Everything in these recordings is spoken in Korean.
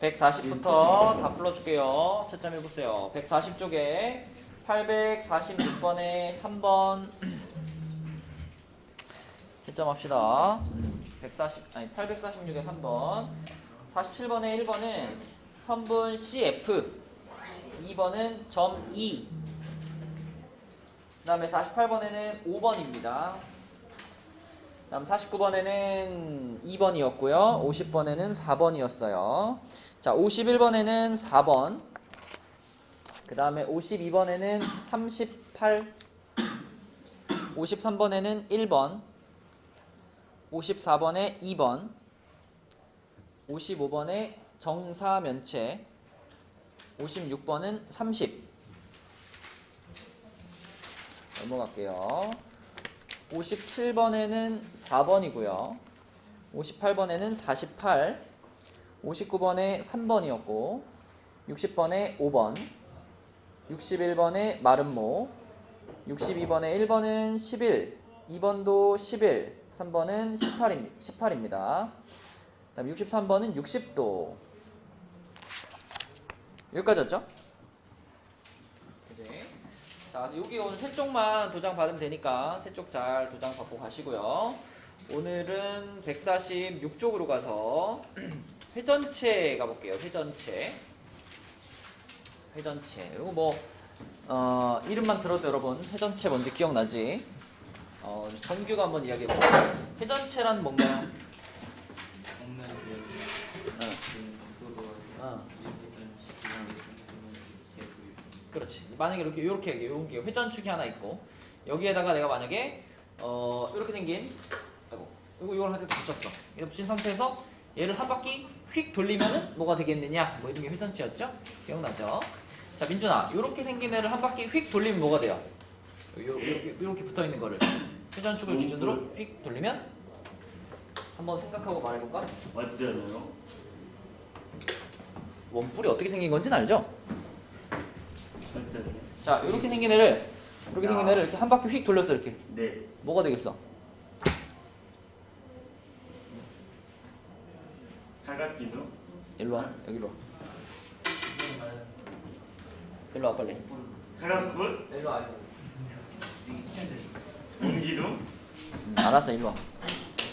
140부터 다 풀어줄게요. 채점 해보세요. 140쪽에 846번에 3번 채점합시다. 846에 3번 47번에 1번은 선분 CF 2번은 점 E 그 다음에 48번에는 5번입니다. 그 다음 49번에는 2번이었고요. 50번에는 4번이었어요. 자, 51번에는 4번. 그 다음에 52번에는 38. 53번에는 1번. 54번에 2번. 55번에 정사면체. 56번은 30. 넘어갈게요. 57번에는 4번이고요. 58번에는 48, 59번에 3번이었고 60번에 5번, 61번에 마름모, 62번에 1번은 11, 2번도 11, 3번은 18입니다. 그다음 63번은 60도. 여기까지였죠? 자, 여기 오늘 세 쪽만 도장 받으면 되니까 세 쪽 잘 도장 받고 가시고요. 오늘은 146쪽으로 가서 회전체 가볼게요. 회전체. 이거 뭐 이름만 들어도 여러분 회전체 뭔지 기억나지? 성규가 한번 이야기해볼게요. 회전체란 뭔가요? 그렇지. 만약에 이렇게 회전축이 하나 있고 여기에다가 내가 만약에 이렇게 생긴 이걸 한테 붙였어. 이거 붙인 상태에서 얘를 한 바퀴 휙 돌리면은 뭐가 되겠느냐? 뭐 이런 게 회전체였죠? 기억나죠? 자, 민준아, 이렇게 생긴 애를 한 바퀴 휙 돌리면 뭐가 돼요? 이렇게 붙어 있는 거를 회전축을 기준으로 휙 돌리면 한번 생각하고 말해볼까? 맞잖아요. 원뿔이 어떻게 생긴 건지는 알죠? 맞잖아요. 자, 이렇게 생긴 애를 이렇게 한 바퀴 휙 돌렸어. 이렇게 네. 뭐가 되겠어? 사각기도. 일로 와. 여기로 와. 일로 와 빨리. 사각뿔. 일로 와. 공기도. 알았어. 일로 와.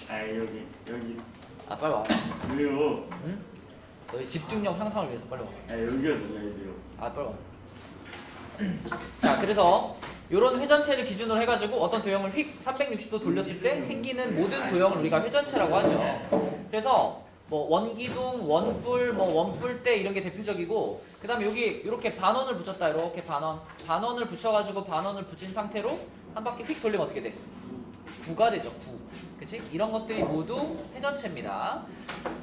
아 여기. 아, 빨리 와. 왜요? 응? 너희 집중력 향상을 위해서 빨리 와. 아 여기가 들어가야 돼요. 아, 빨리 와. 자, 그래서 이런 회전체를 기준으로 해가지고 어떤 도형을 휙 360도 돌렸을 때 생기는 모든 도형을 우리가 회전체라고 하죠. 그래서 뭐 원기둥, 원뿔, 뭐 원뿔대 이런 게 대표적이고, 그 다음에 여기 이렇게 반원을 붙였다. 이렇게 반원을 붙여가지고 반원을 붙인 상태로 한 바퀴 휙 돌리면 어떻게 돼? 구가 되죠. 구. 그치? 이런 것들이 모두 회전체입니다.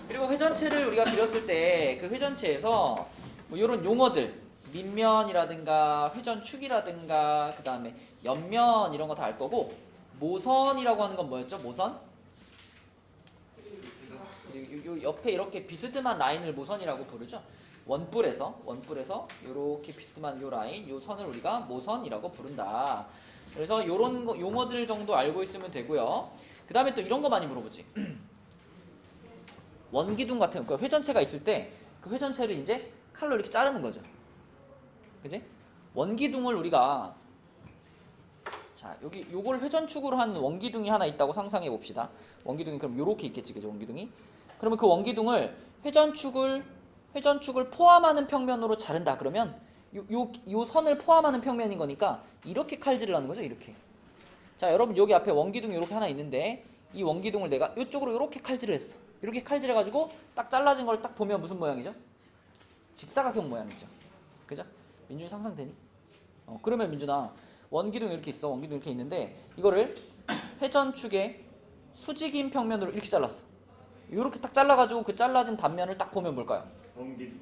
그리고 회전체를 우리가 그렸을 때 그 회전체에서 뭐 이런 용어들 밑면이라든가 회전축이라든가 그 다음에 옆면 이런 거 다 알 거고, 모선이라고 하는 건 뭐였죠? 모선? 요 옆에 이렇게 비스듬한 라인을 모선이라고 부르죠. 원뿔에서 이렇게 비스듬한 요 라인, 요 선을 우리가 모선이라고 부른다. 그래서 요런 용어들 정도 알고 있으면 되고요. 그 다음에 또 이런 거 많이 물어보지. 원기둥 같은 거, 회전체가 있을 때 그 회전체를 이제 칼로 이렇게 자르는 거죠. 그지? 원기둥을 우리가, 자, 여기 요걸 회전축으로 한 원기둥이 하나 있다고 상상해 봅시다. 원기둥이 그럼 요렇게 있겠지, 그죠? 원기둥이. 그러면 그 원기둥을 회전축을 포함하는 평면으로 자른다. 그러면 요 선을 포함하는 평면인 거니까 이렇게 칼질을 하는 거죠, 이렇게. 자, 여러분 여기 앞에 원기둥이 이렇게 하나 있는데 이 원기둥을 내가 이쪽으로 이렇게 칼질을 했어. 이렇게 칼질해 가지고 딱 잘라진 걸 딱 보면 무슨 모양이죠? 직사각형 모양이죠. 그죠? 민준이 상상되니? 그러면 민준아, 원기둥이 이렇게 있어. 원기둥이 이렇게 있는데 이거를 회전축의 수직인 평면으로 이렇게 잘랐어. 이렇게 딱 잘라가지고 그 잘라진 단면을 딱 보면 뭘까요? 공기도.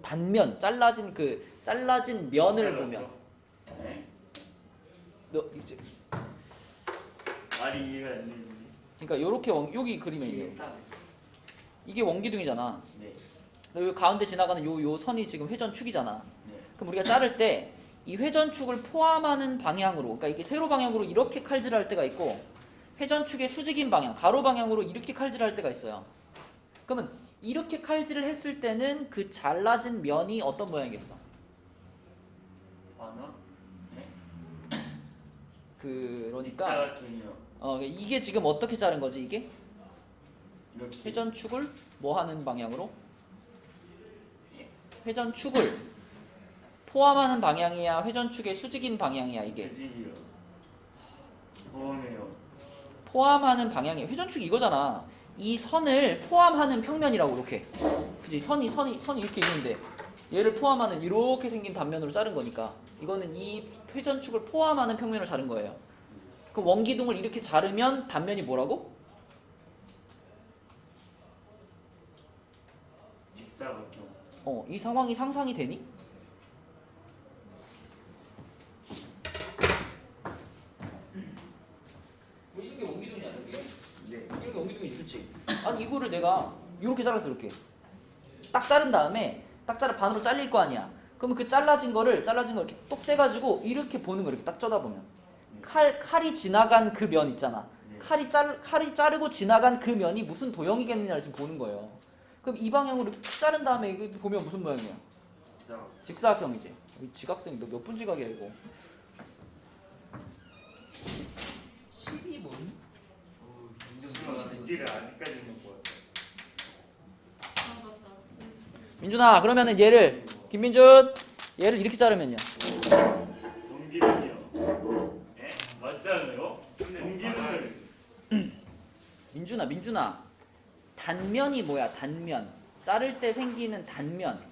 단면, 잘라진 면을 보면. 네. 너 이제 말이 이해가 안 되는데. 그러니까 요렇게 여기 그림에 있네. 이게 원기둥이잖아. 네. 여기 가운데 지나가는 요 선이 지금 회전축이잖아. 네. 그럼 우리가 자를 때 이 회전축을 포함하는 방향으로, 그러니까 이게 세로 방향으로 이렇게 칼질할 때가 있고, 회전축의 수직인 방향, 가로 방향으로 이렇게 칼질할 때가 있어요. 그러면 이렇게 칼질을 했을 때는 그 잘라진 면이 어떤 모양이겠어? 반원? 네? 그러니까 직사각형이요. 이게 지금 어떻게 자른 거지 이게? 이렇게. 회전축을 뭐 하는 방향으로? 회전축을 포함하는 방향이야? 회전축의 수직인 방향이야 이게? 수직이요. 포함해요. 포함하는 방향이 회전축이 이거잖아. 이 선을 포함하는 평면이라고 이렇게. 그지? 선이 이렇게 있는데 얘를 포함하는 이렇게 생긴 단면으로 자른 거니까 이거는 이 회전축을 포함하는 평면을 자른 거예요. 그럼 원기둥을 이렇게 자르면 단면이 뭐라고? 직사각형. 이 상황이 상상이 되니? 뭐 이런 게 원기둥이야, 이게? 네. 이런 게 원기둥이지, 그렇지? 아니 이거를 내가 이렇게 잘랐어, 이렇게. 딱 자른 다음에 딱 반으로 잘릴 거 아니야. 그러면 그 잘라진 거 이렇게 똑 떼가지고 이렇게 보는 거 이렇게 딱 쳐다보면 칼이 지나간 그 면 있잖아. 네. 칼이 자르고 지나간 그 면이 무슨 도형이겠느냐를 지금 보는 거예요. 그럼 이 방향으로 이렇게 쭉 자른 다음에 이거 보면 무슨 모양이야? 직사각. 직사각형이지. 이 지각생이 너 몇 분 지각이야 이거? 12분? 문제를 아직까지 못 봤어요. 민준아, 그러면은 얘를 김민준 얘를 이렇게 자르면요. 동기는요? 예? 맞잖아요? 근데 동기는 민준아, 단면이 뭐야? 단면. 자를 때 생기는 단면.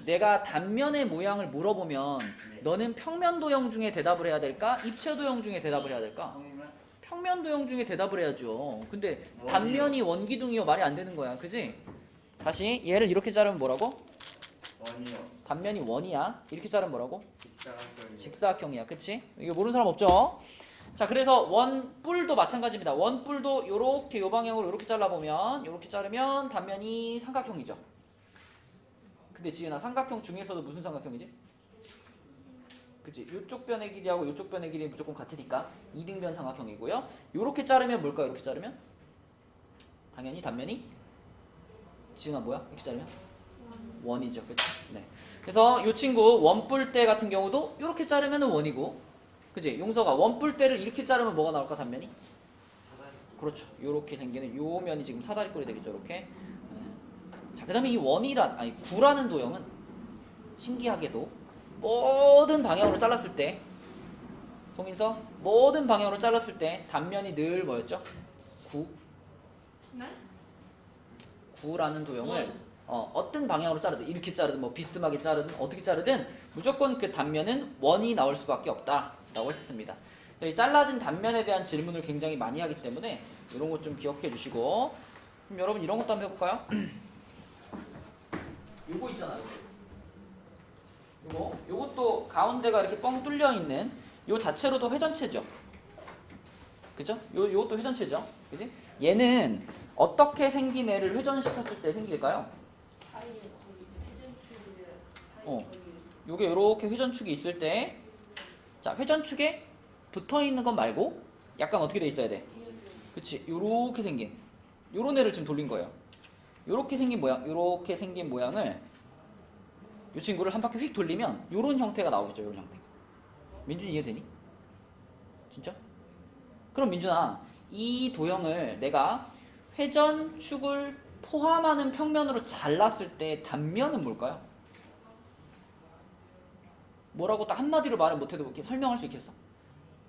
내가 단면의 모양을 물어보면 너는 평면 도형 중에 대답을 해야 될까? 입체 도형 중에 대답을 해야 될까? 성면? 평면 도형 중에 대답을 해야죠. 근데 원이요. 단면이 원기둥이요 말이 안 되는 거야. 그지? 다시 얘를 이렇게 자르면 뭐라고? 원이요. 단면이 원이야. 이렇게 자르면 뭐라고? 직사각형이요. 직사각형이야. 그치? 이거 모르는 사람 없죠? 자, 그래서 원뿔도 마찬가지입니다. 원뿔도 요렇게 요 방향으로 요렇게 잘라보면 요렇게 자르면 단면이 삼각형이죠. 근데 지은아, 삼각형 중에서도 무슨 삼각형이지? 그치? 요쪽 변의 길이하고 요쪽 변의 길이 무조건 같으니까 이등변 삼각형이고요. 요렇게 자르면 뭘까요? 이렇게 자르면? 당연히 단면이 지은아 뭐야? 이렇게 자르면? 원이죠. 그치? 네. 그래서 요 친구 원뿔대 같은 경우도 이렇게 자르면 원이고, 그지? 용서가 원뿔대를 이렇게 자르면 뭐가 나올까? 단면이? 그렇죠. 요렇게 생기는 요 면이 지금 사다리꼴이 되겠죠. 이렇게. 자, 그다음에 이 구라는 도형은 신기하게도 모든 방향으로 잘랐을 때, 송인서 모든 방향으로 잘랐을 때 단면이 늘 뭐였죠? 네? 구라는 도형을 어떤 방향으로 자르든 이렇게 자르든 뭐 비스듬하게 자르든 어떻게 자르든 무조건 그 단면은 원이 나올 수밖에 없다라고 했습니다. 이 잘라진 단면에 대한 질문을 굉장히 많이 하기 때문에 이런 것 좀 기억해 주시고, 그럼 여러분 이런 것도 한번 해볼까요? 요거 있잖아요. 요것도 가운데가 이렇게 뻥 뚫려 있는 요 자체로도 회전체죠. 그죠? 요것도 회전체죠. 그지? 얘는 어떻게 생긴 애를 회전시켰을 때 생길까요? 요게 요렇게 회전축이 있을 때, 자, 회전축에 붙어 있는 것 말고 약간 어떻게 돼 있어야 돼? 그치? 요렇게 생긴 요런 애를 지금 돌린 거예요. 요렇게 생긴 모양을 이 친구를 한 바퀴 휙 돌리면 요런 형태가 나오겠죠. 요런 형태. 민준이 이해되니? 진짜? 그럼 민준아, 이 도형을 내가 회전축을 포함하는 평면으로 잘랐을 때 단면은 뭘까요? 뭐라고 딱 한마디로 말을 못해도 이렇게 설명할 수 있겠어?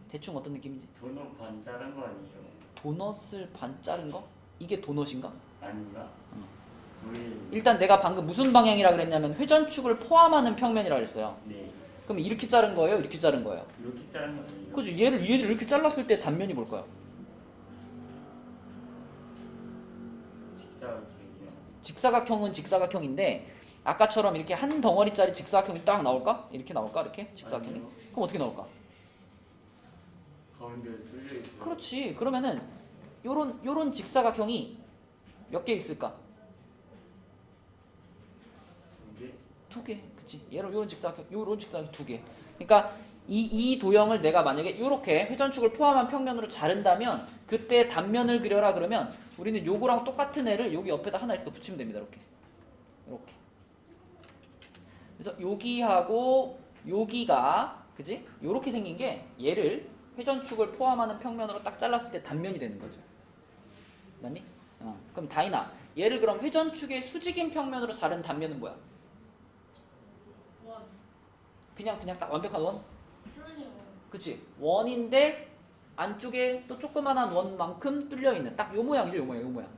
대충 어떤 느낌인지? 도넛 반 자른 거 아니에요? 도넛을 반 자른 거? 이게 도넛인가? 아닌가? 우리 일단 내가 방금 무슨 방향이라 그랬냐면 회전축을 포함하는 평면이라 그랬어요. 네. 그럼 이렇게 자른 거예요? 이렇게 자른 거예요? 이렇게 자른 거 아니에요? 그죠? 얘를 이렇게 잘랐을 때 단면이 뭘까요? 직사각형이요. 직사각형은 직사각형인데 아까처럼 이렇게 한 덩어리짜리 직사각형이 딱 나올까? 이렇게 나올까? 이렇게 직사각형이? 아니요. 그럼 어떻게 나올까? 가운데 뚫려 있어요. 그렇지. 그러면은 요런 직사각형이 몇 개 있을까? 두 개? 2개. 그치? 요런 직사각형 두 개. 그러니까 이 도형을 내가 만약에 이렇게 회전축을 포함한 평면으로 자른다면 그때 단면을 그려라 그러면 우리는 요거랑 똑같은 애를 여기 옆에다 하나 이렇게 붙이면 됩니다. 이렇게. 이렇게. 그래서 여기하고 여기가 그지? 요렇게 생긴 게 얘를 회전축을 포함하는 평면으로 딱 잘랐을 때 단면이 되는 거죠. 맞니? 그럼 다이나 얘를 그럼 회전축의 수직인 평면으로 자른 단면은 뭐야? 원. 그냥 딱 완벽한 원? 뚫린 원. 그치? 원인데 안쪽에 또 조그만한 원만큼 뚫려 있는 딱 요 모양이죠. 요 모양.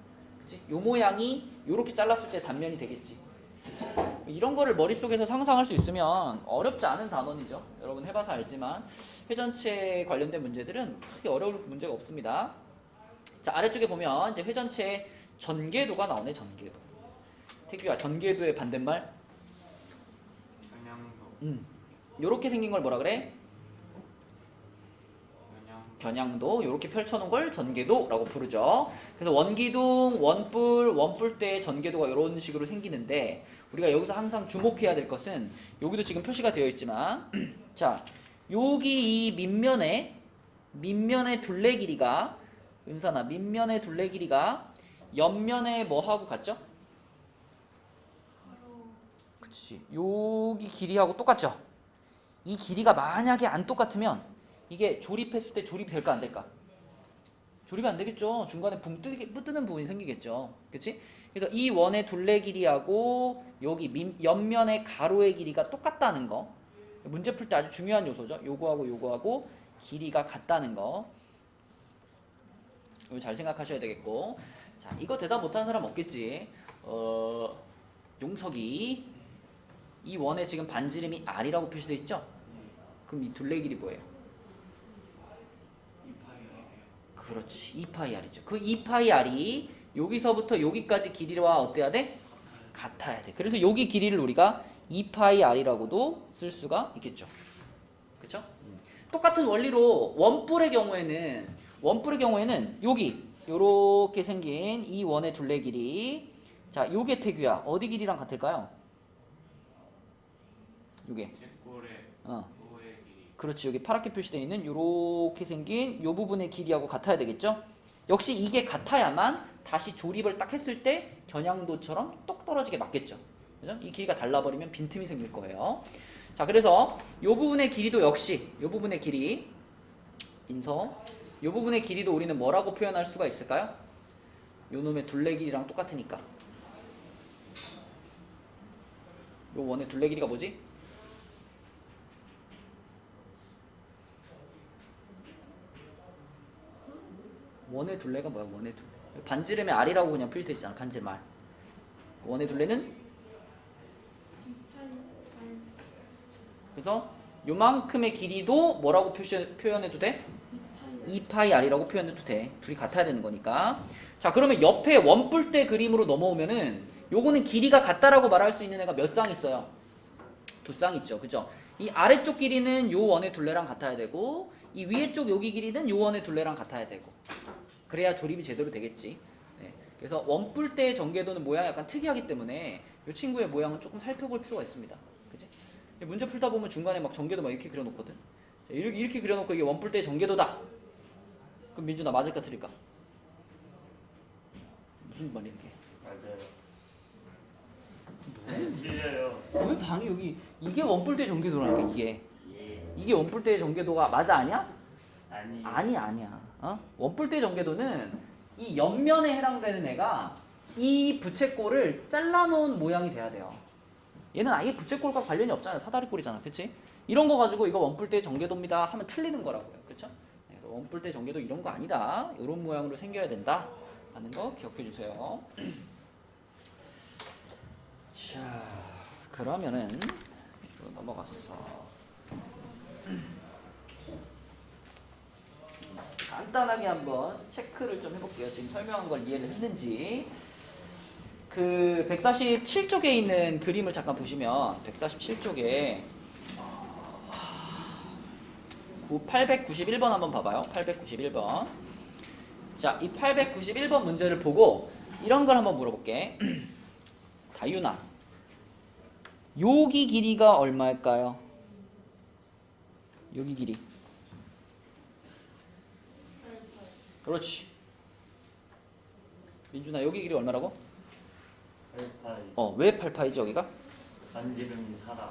그치? 요 모양이 요렇게 잘랐을 때 단면이 되겠지. 그치? 이런 거를 머릿속에서 상상할 수 있으면 어렵지 않은 단원이죠. 여러분 해봐서 알지만 회전체 관련된 문제들은 크게 어려울 문제가 없습니다. 자, 아래쪽에 보면 이제 회전체의 전개도가 나오네. 전개도. 태규야, 전개도의 반대말? 겨냥도. 요렇게 생긴 걸 뭐라 그래? 겨냥. 겨냥도. 요렇게 펼쳐놓은 걸 전개도라고 부르죠. 그래서 원기둥, 원뿔 때의 전개도가 이런 식으로 생기는데 우리가 여기서 항상 주목해야 될 것은 여기도 지금 표시가 되어 있지만 자, 여기 이 밑면의 둘레 길이가 은산아, 밑면의 둘레 길이가 옆면에 뭐하고 같죠? 그치. 여기 길이하고 똑같죠? 이 길이가 만약에 안 똑같으면 이게 조립했을 때 조립이 될까 안 될까? 조립이 안 되겠죠. 중간에 붕 뜨는 부분이 생기겠죠. 그치? 그래서 이 원의 둘레 길이하고 여기 옆면의 가로의 길이가 똑같다는 거. 문제 풀 때 아주 중요한 요소죠. 요거하고 길이가 같다는 거. 이거 잘 생각하셔야 되겠고. 자, 이거 대답 못하는 사람 없겠지. 용석이 이 원에 지금 반지름이 R이라고 표시되어 있죠? 그럼 이 둘레 길이 뭐예요? 2파이. 그렇지. 2파이 R이죠. 그 2파이 R이 여기서부터 여기까지 길이와 어때야 돼? 같아야 돼. 그래서 여기 길이를 우리가 2파이 R이라고도 쓸 수가 있겠죠. 그렇죠? 똑같은 원리로 원뿔의 경우에는 여기 요렇게 생긴 이 원의 둘레 길이 자, 요게 태규야. 어디 길이랑 같을까요? 요게. 제꼴의 도의 길이. 그렇지. 여기 파랗게 표시되어 있는 요렇게 생긴 요 부분의 길이하고 같아야 되겠죠? 역시 이게 같아야만 다시 조립을 딱 했을 때 겨냥도처럼 똑 떨어지게 맞겠죠. 그죠? 이 길이가 달라버리면 빈틈이 생길 거예요. 자, 그래서 요 부분의 길이도 역시 요 부분의 길이 인서 요 부분의 길이도 우리는 뭐라고 표현할 수가 있을까요? 요 놈의 둘레 길이랑 똑같으니까. 요 원의 둘레 길이가 뭐지? 원의 둘레가 뭐야? 원의 둘레. 반지름의 R이라고 그냥 표시되어 있잖아. 반지름 R. 원의 둘레는 그래서 요만큼의 길이도 뭐라고 표현해도 돼? 2파이 R이라고 표현해도 돼. 둘이 같아야 되는 거니까. 자, 그러면 옆에 원뿔대 그림으로 넘어오면은 요거는 길이가 같다라고 말할 수 있는 애가 몇 쌍 있어요? 2쌍 있죠. 그죠? 이 아래쪽 길이는 요 원의 둘레랑 같아야 되고 이 위에 쪽 여기 길이는 요 원의 둘레랑 같아야 되고 그래야 조립이 제대로 되겠지. 네. 그래서 원뿔대의 전개도는 모양이 약간 특이하기 때문에 이 친구의 모양은 조금 살펴볼 필요가 있습니다. 그치? 문제 풀다 보면 중간에 막 전개도 막 이렇게 그려놓거든. 자, 이렇게 그려놓고 이게 원뿔대의 전개도다. 그럼 민준아 맞을까 틀릴까? 무슨 말이야 이게? 맞아요. 틀려요. 왜 방이 여기 이게 원뿔대의 전개도라니까 이게. 예. 이게 원뿔대의 전개도가 맞아 아니야? 아니. 아니야. 원뿔대 전개도는 이 옆면에 해당되는 애가 이 부채꼴을 잘라놓은 모양이 돼야 돼요. 얘는 아예 부채꼴과 관련이 없잖아요. 사다리꼴이잖아. 그치? 이런 거 가지고 이거 원뿔대 전개도입니다 하면 틀리는 거라고요. 그쵸? 그래서 원뿔대 전개도 이런 거 아니다. 이런 모양으로 생겨야 된다 하는 거 기억해 주세요. 자, 그러면은 이리로 넘어갔어. 간단하게 한번 체크를 좀 해볼게요. 지금 설명한 걸 이해를 했는지. 그 147쪽에 있는 그림을 잠깐 보시면 147쪽에 891번 한번 봐봐요. 891번. 자, 이 891번 문제를 보고 이런 걸 한번 물어볼게. 다윤아, 여기 길이가 얼마일까요? 여기 길이. 그렇지. 민준아 여기 길이 얼마라고? 8파이. 왜 8파이지 여기가? 반지름이 4라.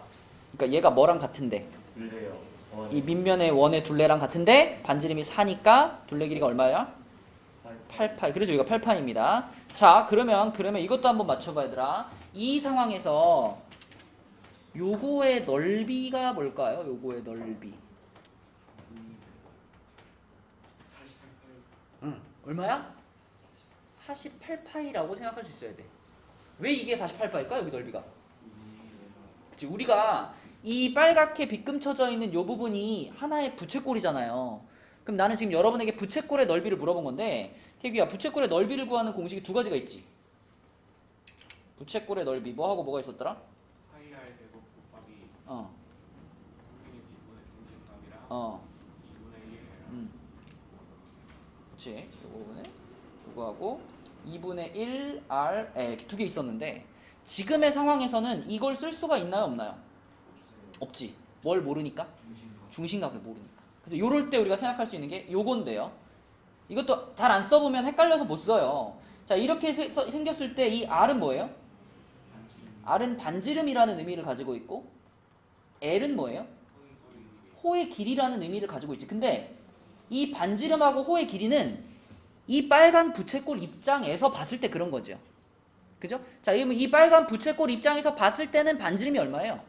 그러니까 얘가 뭐랑 같은데? 둘레요. 이 밑면의 원의 둘레랑 같은데 반지름이 4니까 둘레 길이가 얼마야? 8파이. 그래서 여기가 8파이입니다. 자, 그러면 이것도 한번 맞춰봐 얘들아. 이 상황에서 요거의 넓이가 뭘까요? 요거의 넓이. 48파이. 응. 얼마야? 48파이라고 생각할 수 있어야 돼. 왜 이게 48파일까? 여기 넓이가. 그치, 우리가 이 빨갛게 빗금쳐져 있는 요 부분이 하나의 부채꼴이잖아요. 그럼 나는 지금 여러분에게 부채꼴의 넓이를 물어본 건데, 태규야, 부채꼴의 넓이를 구하는 공식이 두 가지가 있지. 부채꼴의 넓이 뭐하고 뭐가 있었더라? 파이 r 제곱 곱하기 어. 660분의 중심값이랑 어. 2분의 1이랑 그치. 요거 부분에 요거하고 2분의 1 r l 이렇게 두 개 있었는데, 지금의 상황에서는 이걸 쓸 수가 있나요, 없나요? 없지. 뭘 모르니까? 중심값을 모르니까. 그래서 요럴 때 우리가 생각할 수 있는 게 요건데요. 이것도 잘 안 써보면 헷갈려서 못 써요. 자, 이렇게 생겼을 때 이 r은 뭐예요? r은 반지름이라는 의미를 가지고 있고, l은 뭐예요? 호의 길이라는 의미를 가지고 있지. 근데 이 반지름하고 호의 길이는 이 빨간 부채꼴 입장에서 봤을 때 그런 거죠. 그죠? 자, 그러면 이 빨간 부채꼴 입장에서 봤을 때는 반지름이 얼마예요?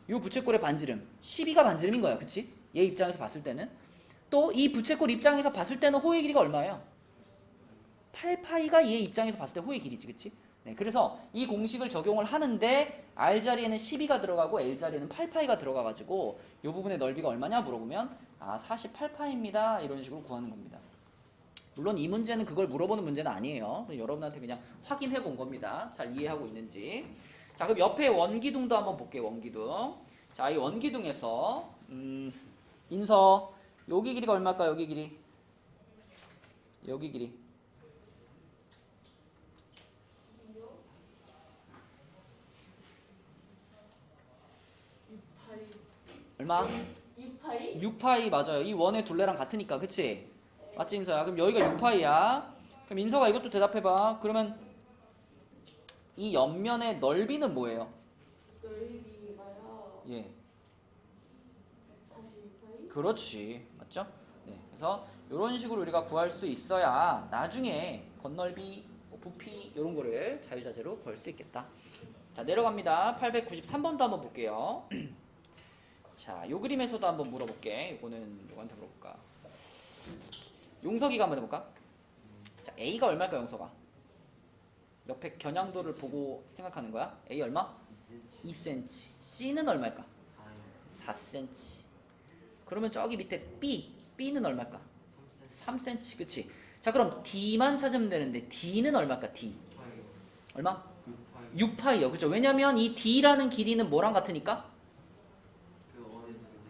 이 부채꼴의 반지름 12가 반지름인 거야. 그치? 얘 입장에서 봤을 때는. 또 이 부채꼴 입장에서 봤을 때는 호의 길이가 얼마예요? 8파이가 얘 입장에서 봤을 때 호의 길이지. 그치? 네, 그래서 이 공식을 적용을 하는데 R 자리에는 12가 들어가고 L 자리에는 8파이가 들어가가지고 이 부분의 넓이가 얼마냐 물어보면 48파이입니다. 이런 식으로 구하는 겁니다. 물론 이 문제는 그걸 물어보는 문제는 아니에요. 여러분한테 그냥 확인해 본 겁니다. 잘 이해하고 있는지. 자, 그럼 옆에 원기둥도 한번 볼게요. 원기둥. 자, 이 원기둥에서 인서 여기 길이가 얼마일까요? 여기 길이. 여기 길이. 얼마? 6파이? 6파이 맞아요. 이 원의 둘레랑 같으니까. 그치? 맞지 인서야? 그럼 여기가 6파이야. 그럼 인서가 이것도 대답해봐. 그러면 이 옆면의 넓이는 뭐예요? 넓이가요. 예. 42파이? 그렇지. 맞죠? 네. 그래서 이런 식으로 우리가 구할 수 있어야 나중에 건널비, 부피 이런 거를 자유자재로 구할 수 있겠다. 자, 내려갑니다. 893번도 한번 볼게요. 자, 요 그림에서도 한번 물어볼게. 이거는 누구한테 물어볼까? 용석이가 한번 해볼까? 자, A가 얼마일까, 용석아? 옆에 겨냥도를 보고 생각하는 거야. A 얼마? 2cm. C는 얼마일까? 4cm. 그러면 저기 밑에 B는 얼마일까? 3cm. 그치? 자, 그럼 D만 찾으면 되는데 D는 얼마일까? D. 얼마? 6파이요. 그죠? 왜냐면 이 D라는 길이는 뭐랑 같으니까?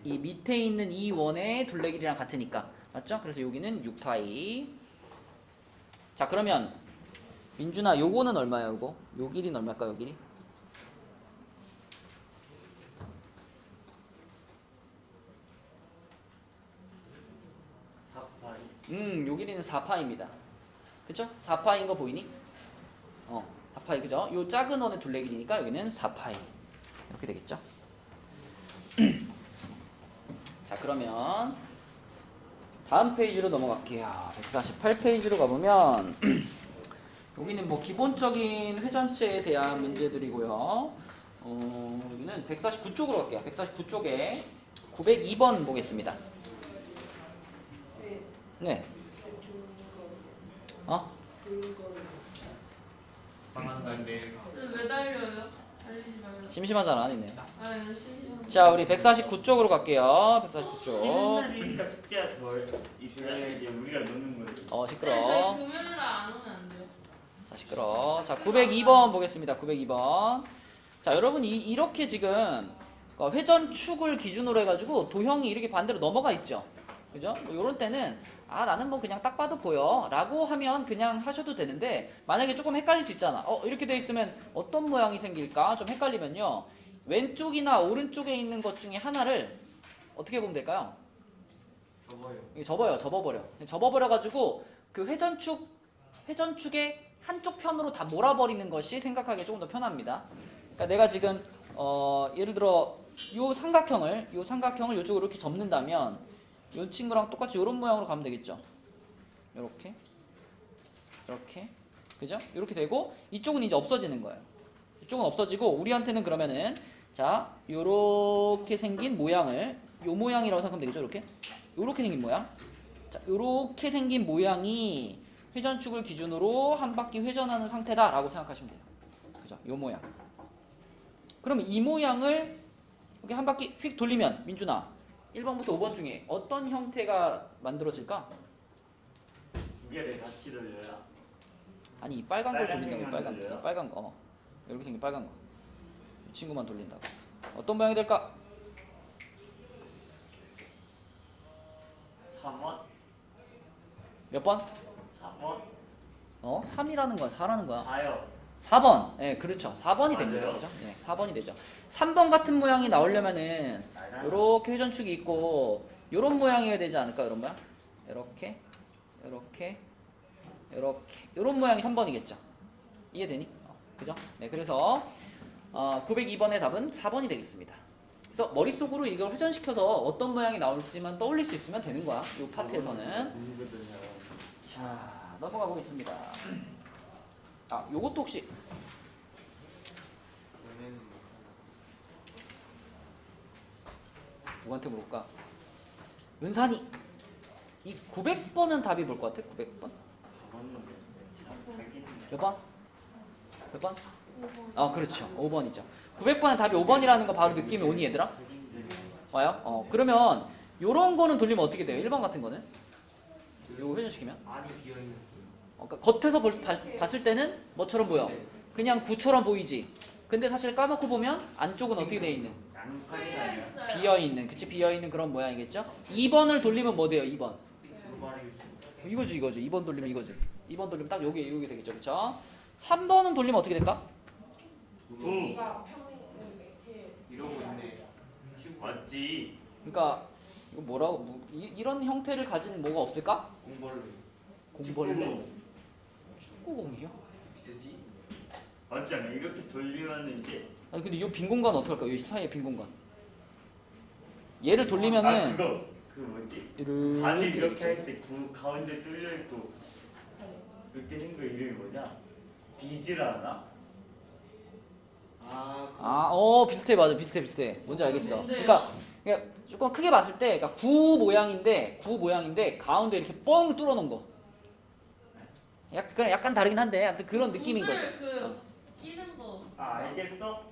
이 밑에 있는 이 원의 둘레 길이랑 같으니까. 맞죠? 그래서 여기는 6파이. 자, 그러면 민준아, 요거는 얼마야, 요거? 요 길이는 얼마일까, 요 길이? 요 길이는 4파입니다. 그쵸? 4파인 거 보이니? 4파이, 그죠? 요 작은 원의 둘레 길이니까 여기는 4파이. 이렇게 되겠죠? 자, 그러면 다음 페이지로 넘어갈게요. 148페이지로 가보면 여기는 뭐 기본적인 회전체에 대한 문제들이고요. 여기는 149쪽으로 갈게요. 149쪽에 902번 보겠습니다. 네. 방한 날 내일 가. 왜 달려요? 달리지 말고. 심심하잖아, 아니네. 아니, 심심한. 자, 우리 149쪽으로 갈게요. 149쪽. 쉬는 날이니까 숙제가 덜 있어야지 우리가 노는 거지. 시끄러. 저희 금요일날 안 오면 안 돼요? 자, 시끄러. 자, 902번 보겠습니다. 902번. 자, 여러분 이렇게 지금 회전축을 기준으로 해가지고 도형이 이렇게 반대로 넘어가 있죠. 그죠? 뭐 요런 때는 나는 뭐 그냥 딱 봐도 보여 라고 하면 그냥 하셔도 되는데, 만약에 조금 헷갈릴 수 있잖아. 이렇게 돼 있으면 어떤 모양이 생길까? 좀 헷갈리면요, 왼쪽이나 오른쪽에 있는 것 중에 하나를 어떻게 보면 될까요? 접어요. 이게 접어버려. 접어버려가지고 그 회전축의 한쪽 편으로 다 몰아버리는 것이 생각하기 조금 더 편합니다. 그러니까 내가 지금 예를 들어 요 삼각형을 이쪽으로 이렇게 접는다면 요 친구랑 똑같이 이런 모양으로 가면 되겠죠. 이렇게, 그죠? 이렇게 되고 이쪽은 이제 없어지는 거예요. 이쪽은 없어지고 우리한테는 그러면은 자 요렇게 생긴 모양을 요 모양이라고 생각하면 되겠죠. 요렇게 생긴 모양. 자 요렇게 생긴 모양이 회전축을 기준으로 한 바퀴 회전하는 상태다라고 생각하시면 돼요. 그죠? 요 모양. 그럼 이 모양을 이렇게 한 바퀴 휙 돌리면 민준아 1번부터 5번 중에 어떤 형태가 만들어질까? 두 개를 같이 돌려야. 아니 이 빨간 걸 빨간 돌린다고. 색만 이 돌려요? 빨간 거. 이렇게 생긴 빨간 거. 이 친구만 돌린다고. 어떤 모양이 될까? 3번? 몇 번? 4번? 3이라는 거야, 4라는 거야. 4요. 4번. 예, 그렇죠. 4번이 됩니다. 맞아요. 그죠? 네, 4번이 되죠. 3번 같은 모양이 나오려면은 요렇게 회전축이 있고 요런 모양이어야 되지 않을까? 요런 모양? 요렇게 요런 모양이 3번이겠죠. 이해되니? 그죠? 네, 그래서 902번의 답은 4번이 되겠습니다. 그래서 머릿속으로 이걸 회전시켜서 어떤 모양이 나올지만 떠올릴 수 있으면 되는 거야. 이 파트에서는. 자, 넘어가 보겠습니다. 요것도 혹시 연애는 누구한테 물어볼까? 은산이 이 900번은 답이 뭘 것 같아? 900번? 몇 번? 몇 번? 5번. 그렇죠. 5번이죠. 900번은 답이 5번이라는 거 바로 느낌이 오니 얘들아? 와요? 그러면 요런 거는 돌리면 어떻게 돼요? 1번 같은 거는? 요거 회전시키면? 안이 비어있는 그러니까 겉에서 봤을 때는 뭐처럼 보여? 그냥 9처럼 보이지? 근데 사실 까놓고 보면 안쪽은 어떻게 돼 있는? 양파리가 아니야. 있어요. 비어있는, 그치? 비어있는 그런 모양이겠죠? 2번을 돌리면 뭐 돼요? 2번. 이거지. 2번 돌리면 이거지. 2번 돌리면 딱 요게 되겠죠. 그쵸? 3번은 돌리면 어떻게 될까? 구. 가 평행 이렇게 이러고 있네. 맞지. 그러니까 이거 뭐라고 이런 형태를 가진 뭐가 없을까? 공벌레. 공벌레? 축구공이요? 미쳤지? 맞잖아. 이렇게 돌리면 이제. 아니 근데 이 빈 공간 어떡할까? 이 사이에 빈 공간. 얘를 돌리면은 그거 그 뭐지? 이렇게 반을 이렇게 할 때 가운데 뚫려 있고 이렇게 된 거 이름이 뭐냐? 비즈라나? 비슷해. 맞아. 비슷해. 뭔지 알겠어. 뭔데요? 그러니까 조금 크게 봤을 때 그러니까 구 모양인데 가운데 이렇게 뻥 뚫어 놓은 거. 약간 다르긴 한데 아무튼 그런 느낌인 거죠. 그 끼는 거. 알겠어?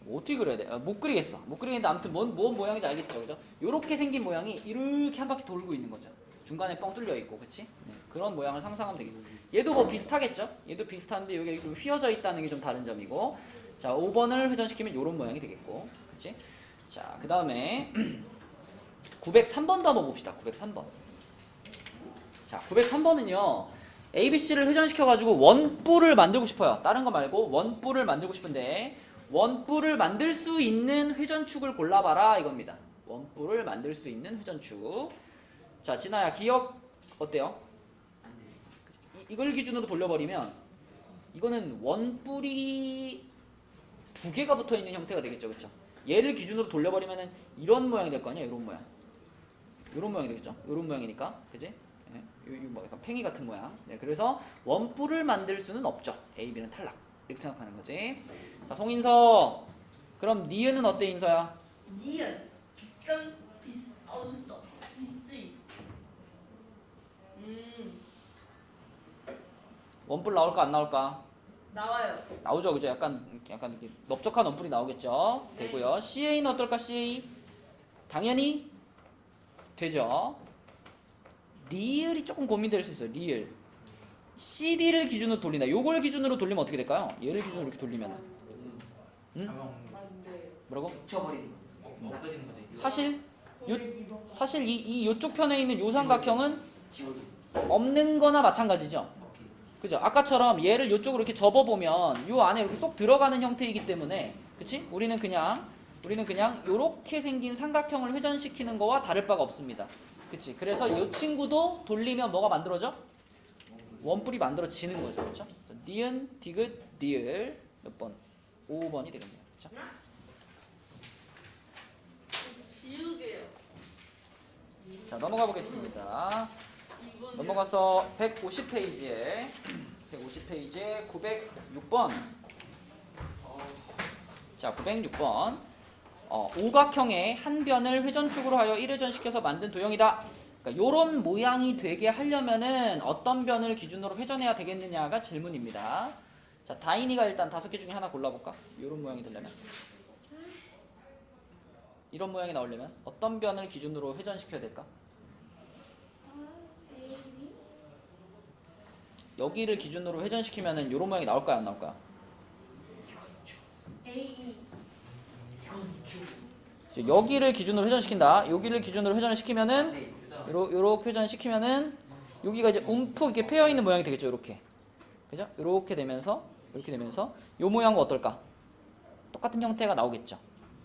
어떻게 그려야 돼? 못 그리겠어. 못 그리겠는데 아무튼 뭔 모양인지 알겠죠, 그죠? 요렇게 생긴 모양이 이렇게 한 바퀴 돌고 있는 거죠. 중간에 뻥 뚫려 있고, 그렇지? 네, 그런 모양을 상상하면 되겠고. 얘도 뭐 비슷하겠죠? 얘도 비슷한데 여기 좀 휘어져 있다는 게 좀 다른 점이고. 자, 5번을 회전시키면 요런 모양이 되겠고, 그렇지? 자, 그 다음에 903번도 한번 봅시다. 903번. 자, 903번은요. ABC를 회전시켜가지고 원뿔을 만들고 싶어요. 다른 거 말고 원뿔을 만들고 싶은데 원뿔을 만들 수 있는 회전축을 골라봐라 이겁니다. 원뿔을 만들 수 있는 회전축. 자, 진아야 기억 어때요? 이걸 기준으로 돌려버리면 이거는 원뿔이 두 개가 붙어있는 형태가 되겠죠. 그렇죠? 얘를 기준으로 돌려버리면 이런 모양이 될 거 아니야. 이런 모양. 이런 모양이 되겠죠. 이런 모양이니까. 그지? 네. 뭐 약간 팽이 같은 모양. 네, 그래서 원뿔을 만들 수는 없죠. A, B는 탈락. 이렇게 생각하는 거지. 자, 송인서. 그럼 니은은 어때, 인서야? 니은 직선 비싸우서 비스. 원뿔 나올까 안 나올까? 나와요. 나오죠, 그죠? 약간 이렇게 넓적한 원뿔이 나오겠죠. 네. 되고요. CA는 어떨까? CA 당연히 되죠. 리을이 조금 고민될 수 있어요. 리을. CD를 기준으로 돌린다. 요걸 기준으로 돌리면 어떻게 될까요? 얘를 기준으로 이렇게 돌리면 응? 안 돼. 뭐라고? 붙여버리는 거지. 없어지는 거지. 사실 이 요쪽 편에 있는 요 삼각형은 지우기. 없는 거나 마찬가지죠. 그죠? 아까처럼 얘를 요쪽으로 이렇게 접어보면 요 안에 이렇게 쏙 들어가는 형태이기 때문에 그치? 우리는 그냥 우리는 그냥 이렇게 생긴 삼각형을 회전시키는 거와 다를 바가 없습니다. 그치? 그래서 이 친구도 돌리면 뭐가 만들어져? 원뿔이 만들어지는 거죠. 그렇죠? 니은, 디귿, 리을 몇 번? 5번이 되겠네요. 그렇죠? 지우개요. 자, 넘어가 보겠습니다. 2번. 넘어가서 150페이지에 906번. 자, 906번. 오각형의 한 변을 회전축으로 하여 1회전시켜서 만든 도형이다. 그러니까 요런 모양이 되게 하려면은 어떤 변을 기준으로 회전해야 되겠느냐가 질문입니다. 자, 다인이가 일단 5개 중에 하나 골라볼까? 요런 모양이 되려면. 이런 모양이 나오려면 어떤 변을 기준으로 회전시켜야 될까? 여기를 기준으로 회전시키면은 요런 모양이 나올까요? 안 나올까요? A. 여기를 기준으로 회전시킨다. 여기를 기준으로 회전시키면은 요렇게 회전시키면은 여기가 이제 움푹 이렇게 패여 있는 모양이 되겠죠. 요렇게. 그죠? 이렇게 되면서 요 모양은 어떨까? 똑같은 형태가 나오겠죠.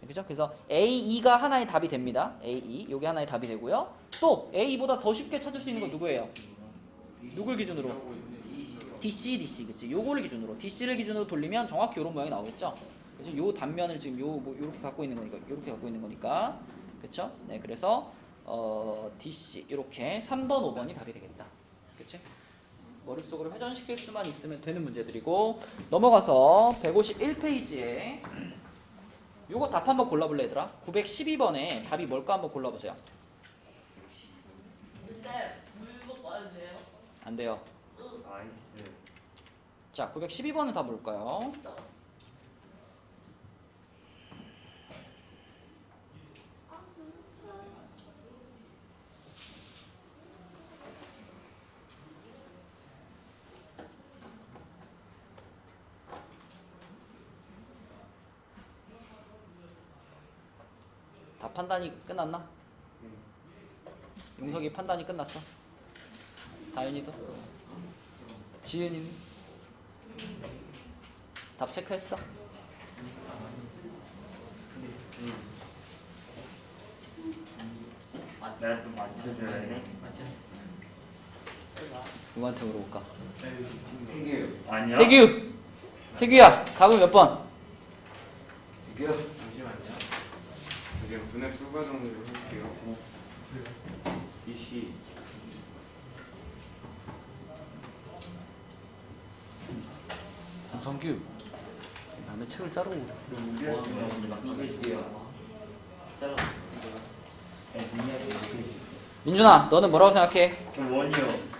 그죠? 그래서 A2가 하나의 답이 됩니다. A2 요게 하나의 답이 되고요. 또 A보다 더 쉽게 찾을 수 있는 건 누구예요? 누굴 기준으로? DC, DC, 그치? 요거를 기준으로, DC를 기준으로 돌리면 정확히 요런 모양이 나오겠죠? 그죠? 요 단면을 지금 요렇게 갖고 있는 거니까, 그쵸? 네, 그래서 DC 이렇게 3번, 5번이 답이 되겠다, 그치? 머릿속으로 회전시킬 수만 있으면 되는 문제들이고 넘어가서 151페이지에 요거 답 한번 골라볼래 얘들아? 912번에 답이 뭘까 한번 골라보세요. 쌤, 물 먹고 와도 돼요? 안 돼요. 나이스. 자, 912번은 답 뭘까요? 다 판단이 끝났나? 용석이 판단이 끝났어? 다현이도? 지은이는? 답 체크했어? 내가 좀 맞춰줘야 돼. 누구한테 물어볼까? 해게요. 아니야? 태규야 답은 몇 번? 해게요. 잠시만요. 이제 분해 불가정으로 할게요. 이시 정성규 남의 책을 자르고 따라. 민준아 너는 뭐라고 생각해? 저 원이요.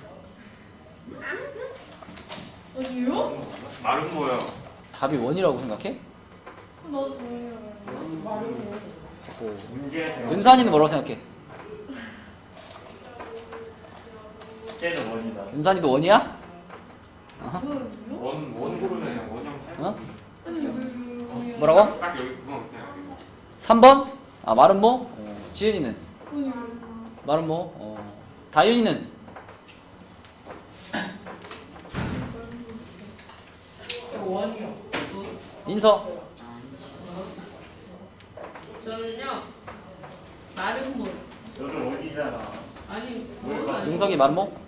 아니요? 말은 뭐야? 답이 원이라고 생각해? 나도 동의해요. 말은 문제가 잘. 은산이는 뭐라고 생각해? 쟤도 원이다. 은산이도 원이야? 원 고르네. 원형 어? 아니 왜? 뭐라고? 딱 여기 그만 그냥. 3번? 아 말은 뭐? 지은이는? 말은 뭐? 다윤이는? 원이요. 인서? 저는요. 말은 뭐? 너도 원이잖아. 아니 용석이 말은 뭐?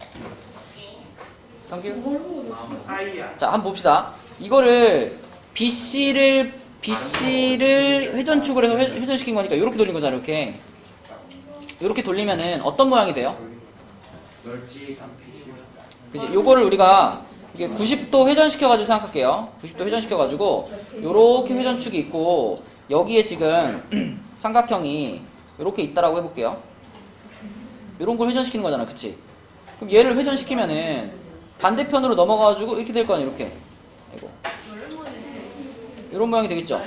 성규? 아이야. 자 한번 봅시다. 이거를 BC를 회전축으로 해서 회전시킨 거니까 이렇게 돌린 거잖아. 이렇게 돌리면은 어떤 모양이 돼요? 널찍한 PC. 그치? 요거를 우리가 이게 90도 회전시켜가지고 생각할게요. 90도 회전시켜가지고 요렇게 회전축이 있고 여기에 지금 삼각형이 요렇게 있다라고 해볼게요. 요런 걸 회전시키는 거잖아. 그치? 그럼 얘를 회전시키면은 반대편으로 넘어가가지고 이렇게 될 거 아니야. 이렇게. 이거. 요런 모양이 되겠죠?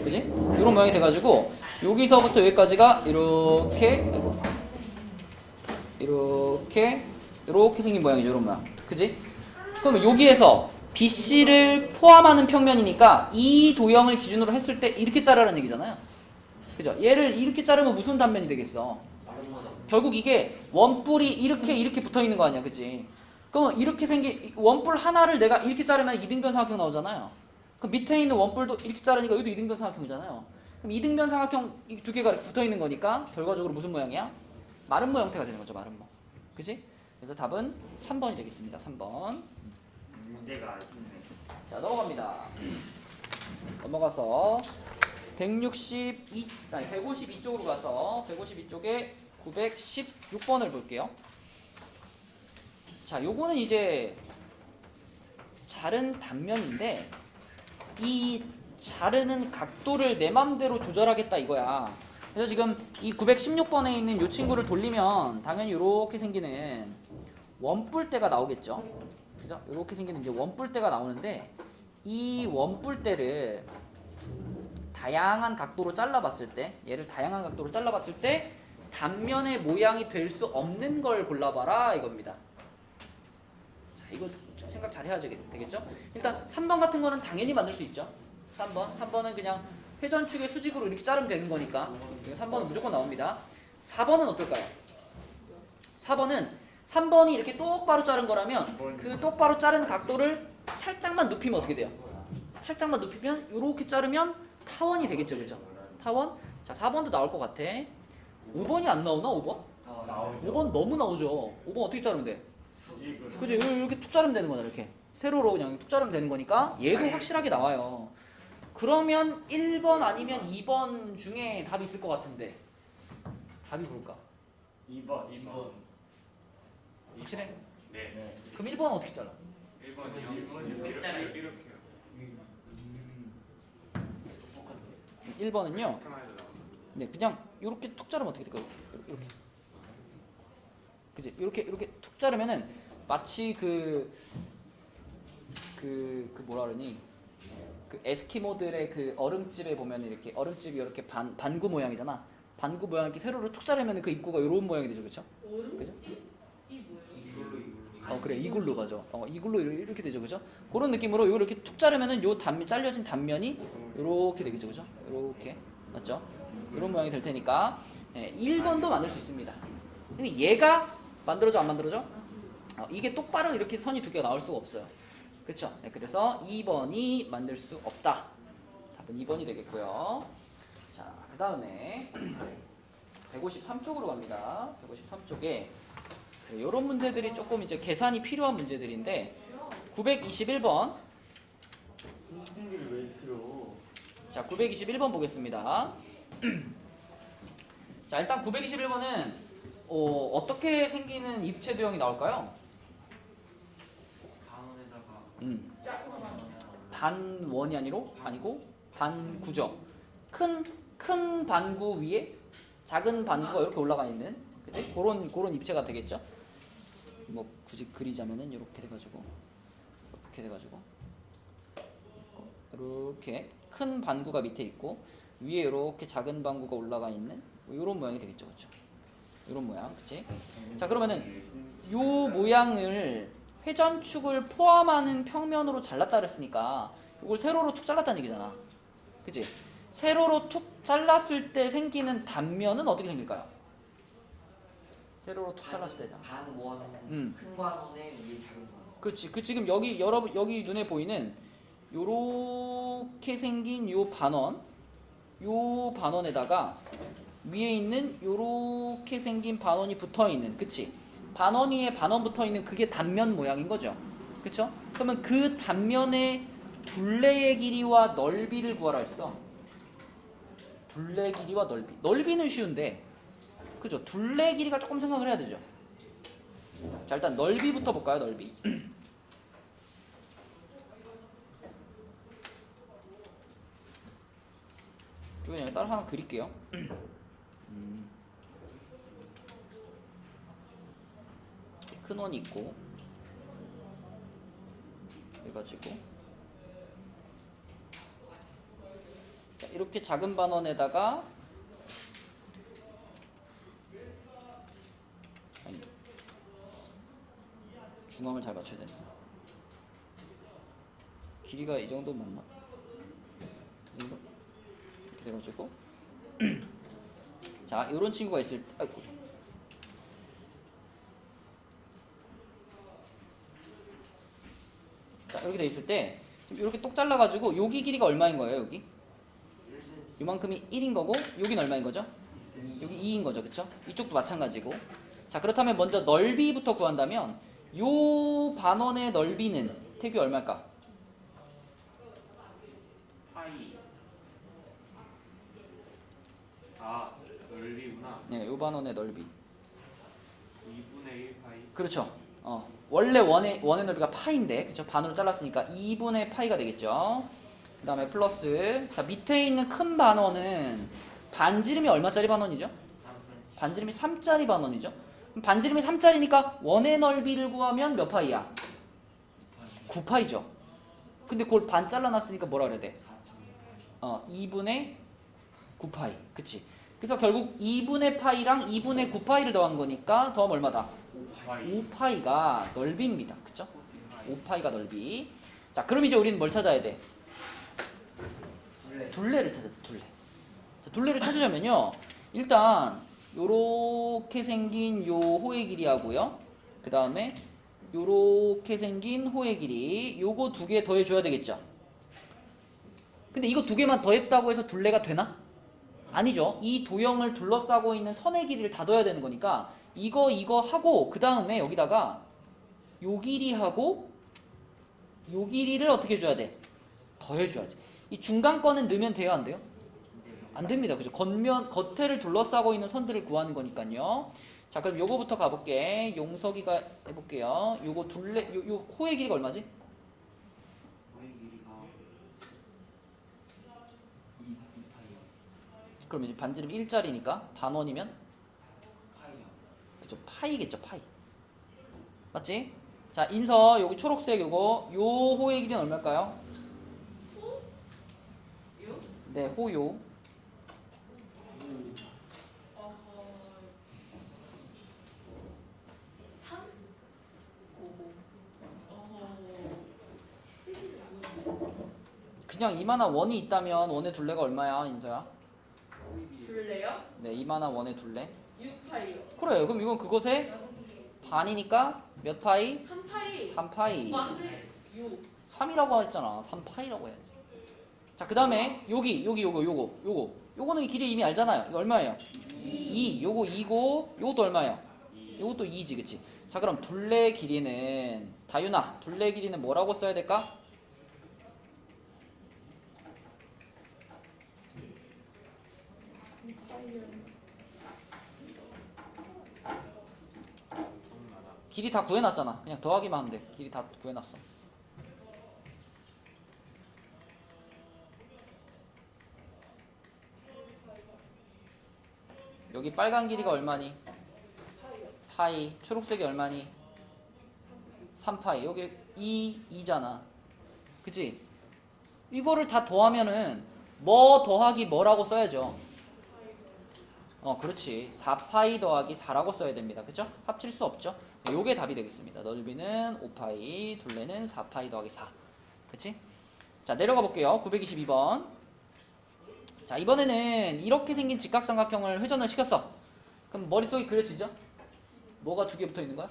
그지? 요런 모양이 돼가지고 여기서부터 여기까지가 이렇게 이렇게 생긴 모양이죠. 이런 모양. 그지? 그러면 여기에서 BC를 포함하는 평면이니까 이 도형을 기준으로 했을 때 이렇게 자르라는 얘기잖아요. 그죠? 얘를 이렇게 자르면 무슨 단면이 되겠어? 결국 이게 원뿔이 이렇게 붙어 있는 거 아니야. 그치? 그러면 이렇게 생긴 원뿔 하나를 내가 이렇게 자르면 이등변 삼각형 나오잖아요. 그 밑에 있는 원뿔도 이렇게 자르니까 여기도 이등변 삼각형이잖아요. 그럼 이등변 삼각형 이 두 개가 이렇게 붙어 있는 거니까 결과적으로 무슨 모양이야? 마름모 형태가 되는 거죠, 마름모. 그지? 그래서 답은 3번이 되겠습니다. 3번. 문제가 아쉽네. 자, 넘어갑니다. 넘어가서 152쪽으로 가서 152쪽에 916번을 볼게요. 자, 요거는 이제 자른 단면인데 이 자르는 각도를 내 맘대로 조절하겠다 이거야. 그래서 지금 이 916번에 있는 이 친구를 돌리면 당연히 이렇게 생기는 원뿔대가 나오겠죠. 그죠? 이렇게 생기는 이제 원뿔대가 나오는데 이 원뿔대를 다양한 각도로 잘라봤을 때, 얘를 다양한 각도로 잘라봤을 때 단면의 모양이 될 수 없는 걸 골라봐라 이겁니다. 자, 이거 좀 생각 잘 해야 되겠죠? 일단 3번 같은 거는 당연히 만들 수 있죠. 3번은 그냥 회전축의 수직으로 이렇게 자르면 되는 거니까 3번은 무조건 나옵니다. 4번은 어떨까요? 4번은 3번이 이렇게 똑바로 자른 거라면 그 똑바로 자른 각도를 살짝만 눕히면 어떻게 돼요? 살짝만 눕히면 이렇게 자르면 타원이 되겠죠, 그죠? 타원? 자, 4번도 나올 것 같아. 5번이 안 나오나, 5번? 나오죠. 5번 너무 나오죠. 5번 어떻게 자르면 돼? 수직으로. 그죠? 이렇게 툭 자르면 되는 거잖아, 이렇게. 세로로 그냥 툭 자르면 되는 거니까 얘도 확실하게 나와요. 그러면 1번 아니면 2번 중에 답이 있을 것 같은데 답이 뭘까? 2번. 확실해? 네. 네. 그럼 1번은 어떻게 잘라? 1번이요. 이렇게요. 1번은요. 네, 그냥 이렇게 툭 자르면 어떻게 될까요? 이렇게. 그지? 이렇게 툭 자르면은 마치 그 뭐라 그러니? 그 에스키모들의 그 얼음집에 보면 이렇게 얼음집이 이렇게 반구 모양이잖아. 반구 모양 이렇게 세로로 툭 자르면 그 입구가 이런 모양이 되죠, 그렇죠? 오른지? 이 뭐야? 그래, 이글루 맞아. 이글루 이렇게 되죠, 그죠? 그런 느낌으로 이거 이렇게 툭 자르면은 요 잘려진 단면이 이렇게 되겠죠, 그죠? 이렇게 맞죠? 이런 모양이 될 테니까 1번도 만들 수 있습니다. 근데 얘가 만들어져 안 만들어져? 이게 똑바로 이렇게 선이 두 개가 나올 수가 없어요. 그렇죠? 네, 그래서 2번이 만들 수 없다. 답은 2번이 되겠고요. 자, 그 다음에 153쪽으로 갑니다. 153쪽에 이런 문제들이 조금 이제 계산이 필요한 문제들인데 921번. 공기를 왜 틀어? 자, 921번 보겠습니다. 자, 일단 921번은 어떻게 생기는 입체 도형이 나올까요? 반원에다가 반원이 아니고 반구죠. 큰 반구 위에 작은 반구가 이렇게 올라가 있는, 그치? 그런 입체가 되겠죠. 뭐 굳이 그리자면은 이렇게 돼가지고 이렇게 큰 반구가 밑에 있고 위에 이렇게 작은 반구가 올라가 있는 이런 모양이 되겠죠, 그렇죠? 이런 모양, 그치? 자, 그러면은 요 모양을 회전축을 포함하는 평면으로 잘랐다 그랬으니까 이걸 세로로 툭 잘랐다는 얘기잖아, 그치? 세로로 툭 잘랐을 때 생기는 단면은 어떻게 생길까요? 세로로 툭 잘랐을 때잖아. 반원 음. 큰 반원에 위에 작은 반원. 그렇지. 그 지금 여기 눈에 보이는 요렇게 생긴 요 반원에다가 위에 있는 요렇게 생긴 반원이 붙어 있는, 그치? 반원 위에 반원 붙어 있는 그게 단면 모양인 거죠. 그쵸? 그러면 그 단면의 둘레의 길이와 넓이를 구하라 했어. 둘레 길이와 넓이. 넓이는 쉬운데, 그죠? 둘레 길이가 조금 생각을 해야 되죠. 자, 일단 넓이부터 볼까요? 넓이. 쭉 그냥 따로 하나 그릴게요. 큰 원이 있고 해가지고 자, 이렇게 작은 반원에다가 아니, 중앙을 잘 맞춰야 되나? 길이가 이 정도 맞나? 이 정도? 이렇게 돼가지고 자, 이런 친구가 있을 때, 아이고. 자, 이렇게 돼 있을 때 이렇게 똑 잘라가지고 여기 길이가 얼마인 거예요? 여기 요만큼이 1인 거고 여긴 얼마인 거죠? 여기 2인 거죠. 그쵸? 이쪽도 마찬가지고. 자, 그렇다면 먼저 넓이부터 구한다면 요 반원의 넓이는 태규 얼마일까? 파이. 아, 넓이구나. 네, 요 반원의 넓이. 2분의 1 파이. 그렇죠. 원래 원의 넓이가 파인데, 그쵸? 반으로 잘랐으니까 2분의 파이가 되겠죠. 그 다음에 플러스, 자, 밑에 있는 큰 반원은 반지름이 얼마짜리 반원이죠? 3cm. 반지름이 3짜리 반원이죠. 그럼 반지름이 3짜리니까 원의 넓이를 구하면 몇 파이야? 9파이죠. 근데 그걸 반 잘라놨으니까 뭐라 그래야 돼? 2분의 9파이. 그치? 그래서 결국 2분의 파이랑 2분의 9파이를 더한 거니까 더하면 얼마다? 파이. 5파이가 넓이입니다. 그쵸? 5파이가 넓이. 자, 그럼 이제 우리는 뭘 찾아야 돼? 둘레. 둘레를 찾아, 둘레. 자, 둘레를 찾으려면요. 일단 요렇게 생긴 요 호의 길이하고요. 그 다음에 요렇게 생긴 호의 길이, 요거 두 개 더해줘야 되겠죠. 근데 이거 두 개만 더했다고 해서 둘레가 되나? 아니죠. 이 도형을 둘러싸고 있는 선의 길이를 다 더해야 되는 거니까 이거 하고 그 다음에 여기다가 요 길이하고 요 길이를 어떻게 해줘야 돼? 더해줘야지. 이 중간 거는 넣으면 돼요, 안 돼요? 안 됩니다. 그죠? 겉에를 둘러싸고 있는 선들을 구하는 거니까요. 자, 그럼 요거부터 가볼게. 용석이가 해볼게요. 요거 둘레, 요 호의 길이가 얼마지? 호의 길이가 2파이요. 그러면 이제 반지름 1짜리니까 반원이면? 파이요. 그죠? 파이겠죠, 파이. 맞지? 자, 인서 여기 초록색 요거 요 호의 길이는 얼마일까요? 요? 네, 호요. 어허. 3? 어허. 그냥 이만한 원이 있다면 원의 둘레가 얼마야, 인서야? 둘래요? 네, 이만한 원의 둘레. 6파이요. 그래, 그럼 이건 그것의 반이니까 몇 파이? 3파이. 3파이. 맞네. 6. 3이라고 했잖아. 3파이라고 해야지. 자, 그 다음에 요거는 이 길이 이미 알잖아요. 이거 얼마예요? 2. 요거 2고 요것도 얼마예요? 요것도 2지, 그치? 자, 그럼 둘레 길이는 다윤아, 둘레 길이는 뭐라고 써야 될까? 길이 다 구해놨잖아. 그냥 더하기만 하면 돼. 길이 다 구해놨어. 여기 빨간 길이가 얼마니? 파이. 초록색이 얼마니? 3파이. 여기 2잖아. 그치? 이거를 다 더하면은 뭐 더하기 뭐라고 써야죠. 그렇지. 4파이 더하기 4라고 써야 됩니다. 그죠? 합칠 수 없죠? 요게 답이 되겠습니다. 넓이는 5파이, 둘레는 4파이 더하기 4. 그치? 자, 내려가 볼게요. 922번. 자, 이번에는 이렇게 생긴 직각삼각형을 회전을 시켰어. 그럼 머릿속에 그려지죠? 뭐가 두 개 붙어 있는 거야?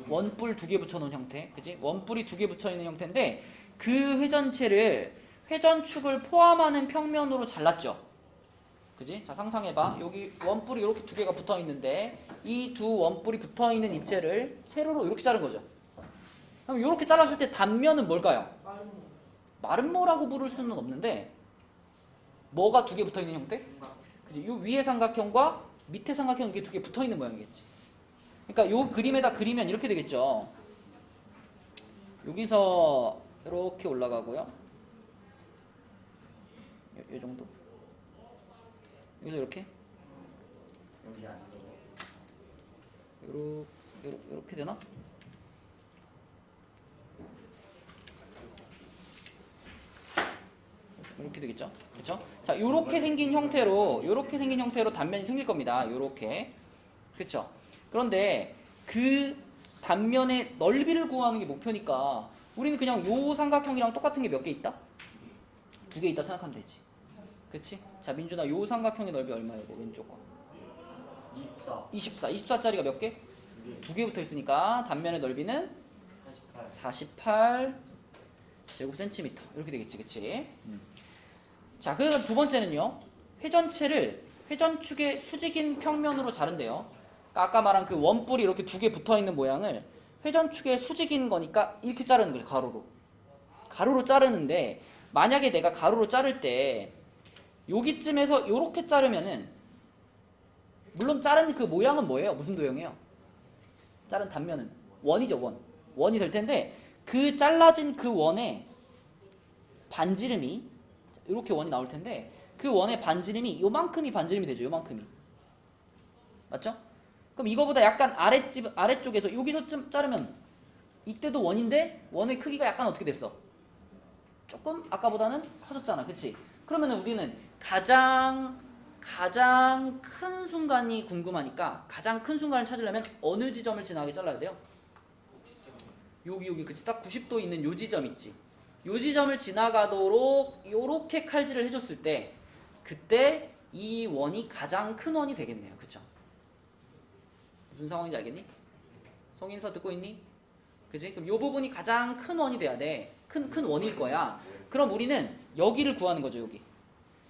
원뿔 두 개 붙여놓은 형태. 그치? 원뿔이 두 개 붙여 있는 형태인데 그 회전체를 회전축을 포함하는 평면으로 잘랐죠. 그지? 자, 상상해봐. 여기 원뿔이 이렇게 두 개가 붙어 있는데 이 두 원뿔이 붙어 있는 입체를 세로로 이렇게 자른 거죠. 그럼 이렇게 잘랐을 때 단면은 뭘까요? 마름모라고 부를 수는 없는데 뭐가 두 개 붙어 있는 형태? 그지? 요 위에 삼각형과 밑에 삼각형 이게 두 개 붙어 있는 모양이겠지. 그러니까 요 그림에다 그리면 이렇게 되겠죠. 여기서 이렇게 올라가고요. 요 정도? 여기서 이렇게? 여기 안 들어. 요렇게 되나? 이렇게 되겠죠? 그렇죠? 자, 요렇게 생긴 형태로 단면이 생길 겁니다. 요렇게. 그렇죠? 그런데 그 단면의 넓이를 구하는 게 목표니까 우리는 그냥 요 삼각형이랑 똑같은 게 몇 개 있다? 두 개 있다 생각하면 되지. 그치? 자, 민준아, 요 삼각형의 넓이 얼마예요? 왼쪽 거. 24. 24짜리가 몇 개? 두 개 붙어 있으니까 단면의 넓이는 48. 제곱 센티미터 이렇게 되겠지, 그치? 자, 그럼 두 번째는요. 회전축의 수직인 평면으로 자른대요. 그러니까 아까 말한 그 원뿔이 이렇게 두 개 붙어 있는 모양을 회전축의 수직인 거니까 이렇게 자르는 거죠, 가로로. 가로로 자르는데 만약에 내가 가로로 자를 때 여기쯤에서 이렇게 자르면은 물론 자른 그 모양은 뭐예요? 무슨 도형이에요? 자른 단면은 원이죠, 원. 원이 될 텐데 그 잘라진 그 원의 반지름이 이렇게 원이 나올 텐데 그 원의 반지름이 요만큼이 반지름이 되죠. 요만큼이. 맞죠? 그럼 이거보다 약간 아래쪽에서 여기서쯤 자르면 이때도 원인데 원의 크기가 약간 어떻게 됐어? 조금 아까보다는 커졌잖아. 그치? 그러면은 우리는 가장 큰 순간이 궁금하니까 가장 큰 순간을 찾으려면 어느 지점을 지나게 잘라야 돼요? 여기 그치? 딱 90도 있는 요 지점 있지? 요 지점을 지나가도록 요렇게 칼질을 해줬을 때 그때 이 원이 가장 큰 원이 되겠네요. 그쵸? 무슨 상황인지 알겠니? 송인서 듣고 있니? 그치? 그럼 요 부분이 가장 큰 원이 돼야 돼. 큰 원일 거야. 그럼 우리는 여기를 구하는 거죠. 여기.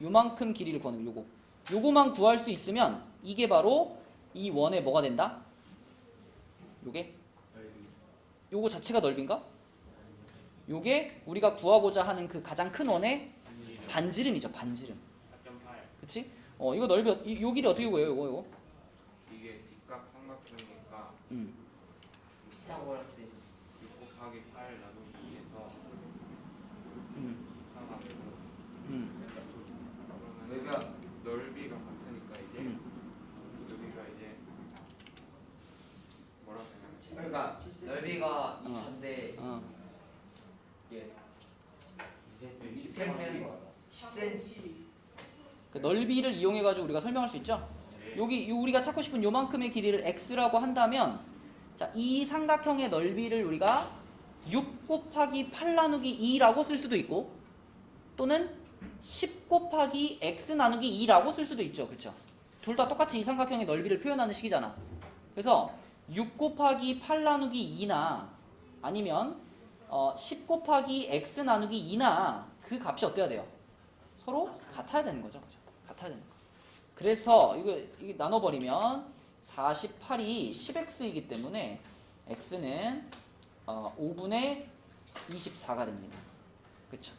요만큼 길이를 구하는 거. 요거. 요거만 구할 수 있으면 이게 바로 이 원의 뭐가 된다? 요게? 요거 자체가 넓이인가? 요게 우리가 구하고자 하는 그 가장 큰 원의 반지름이죠. 반지름. 4.8. 그치? 이거 넓이 요 길이 어떻게 구해요? 요거. 이게 뒷각 삼각형이니까 피타고라스 6 곱하기 8 나누기 2에서 음. 14가 되고 그러면 여기가 넓이가 같으니까 이제 음. 여기가 이제 뭐라고 생각하지? 그러니까 넓이가 24인데 어. 이게 10cm. 밑에는 10cm. 그 넓이를 이용해 가지고 우리가 설명할 수 있죠. 네. 여기 우리가 찾고 싶은 요만큼의 길이를 x라고 한다면 자, 이 삼각형의 넓이를 우리가 6 곱하기 8 나누기 2라고 쓸 수도 있고 또는 10 곱하기 x 나누기 2라고 쓸 수도 있죠. 그쵸? 둘 다 똑같이 이 삼각형의 넓이를 표현하는 식이잖아. 그래서 6 곱하기 8 나누기 2나 아니면 10 곱하기 x 나누기 2나 그 값이 어때야 돼요? 서로 같아야 되는 거죠. 그죠? 같아야 되는 거. 그래서 이게 나눠버리면 48이 10x이기 때문에 x는 5분의 24가 됩니다. 그쵸?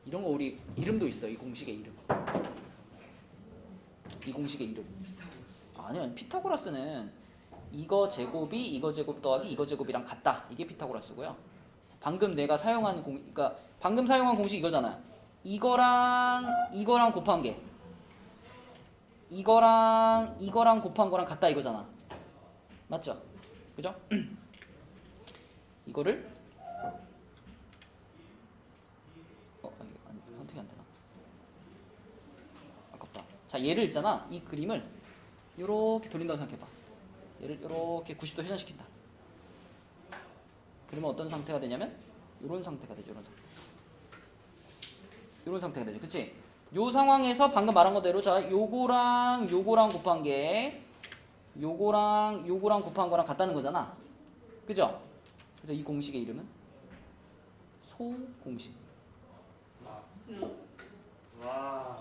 이런 거 우리 이름도 있어. 이 공식의 이름. 이 공식의 이름. 아니요. 피타고라스는 이거 제곱이 이거 제곱 더하기 이거 제곱이랑 같다. 이게 피타고라스고요. 방금 내가 사용한 그러니까 방금 사용한 공식 이거잖아. 이거랑 곱한 게 이거랑 곱한 거랑 같다 이거잖아. 맞죠? 그죠? 이거를 선택이 안 되나? 아깝다. 자, 얘를 있잖아. 이 그림을 요렇게 돌린다고 생각해봐. 얘를 요렇게 90도 회전시킨다. 그러면 어떤 상태가 되냐면 요런 상태가 되죠. 요런 상태가 되죠. 그치? 요 상황에서 방금 말한 거대로 자, 요거랑 곱한 게 요거랑 곱한 거랑 같다는 거잖아. 그죠? 그래서 이 공식의 이름은 소공식. 와.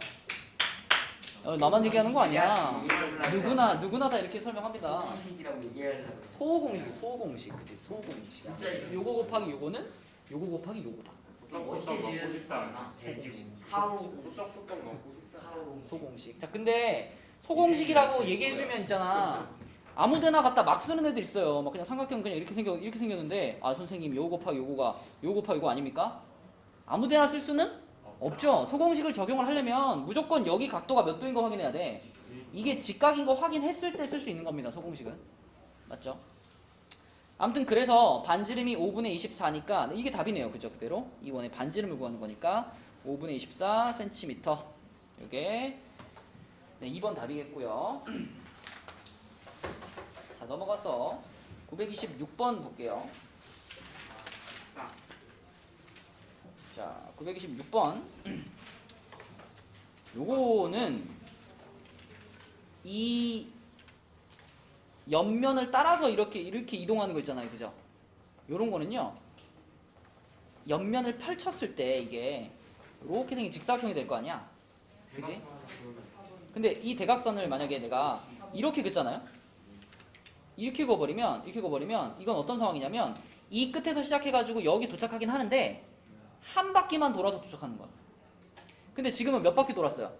나만 얘기하는 거 아니야. 얘기하려고 누구나 다 이렇게 설명합니다. 공식이라고 얘기하려고. 소공식. 그치? 소공식. 진짜 이거 요거 곱하기 요거는 요거 곱하기 요거다. 멋있게 넣고 지었어. 싶다. 사오 쏙쏙쏙 넣고 싶다. 사오 소공식. 자, 근데 소공식이라고 얘기해주면 있잖아. 아무데나 갖다 막 쓰는 애들 있어요. 막 그냥 삼각형 그냥 이렇게 생겼는데 아 선생님 요거 곱하기 요거 아닙니까? 아무데나 쓸 수는 없죠. 소공식을 적용을 하려면 무조건 여기 각도가 몇 도인 거 확인해야 돼. 이게 직각인 거 확인했을 때 쓸 수 있는 겁니다. 소공식은. 맞죠? 아무튼 그래서 반지름이 5분의 24니까 이게 답이네요. 그죠? 그대로 이 원의 반지름을 구하는 거니까 5분의 24cm 이게 네, 2번 답이겠고요. 자, 넘어가서 926번 볼게요. 자, 926번. 요거는 이 옆면을 따라서 이렇게 이동하는 거 있잖아요. 그죠? 요런 거는요. 옆면을 펼쳤을 때 이게 이렇게 생긴 직사각형이 될 거 아니야? 그지? 근데 이 대각선을 만약에 내가 이렇게 긋잖아요? 이렇게 그어버리면 이건 어떤 상황이냐면 이 끝에서 시작해가지고 여기 도착하긴 하는데 한 바퀴만 돌아서 도착하는 거야. 근데 지금은 몇 바퀴 돌았어요?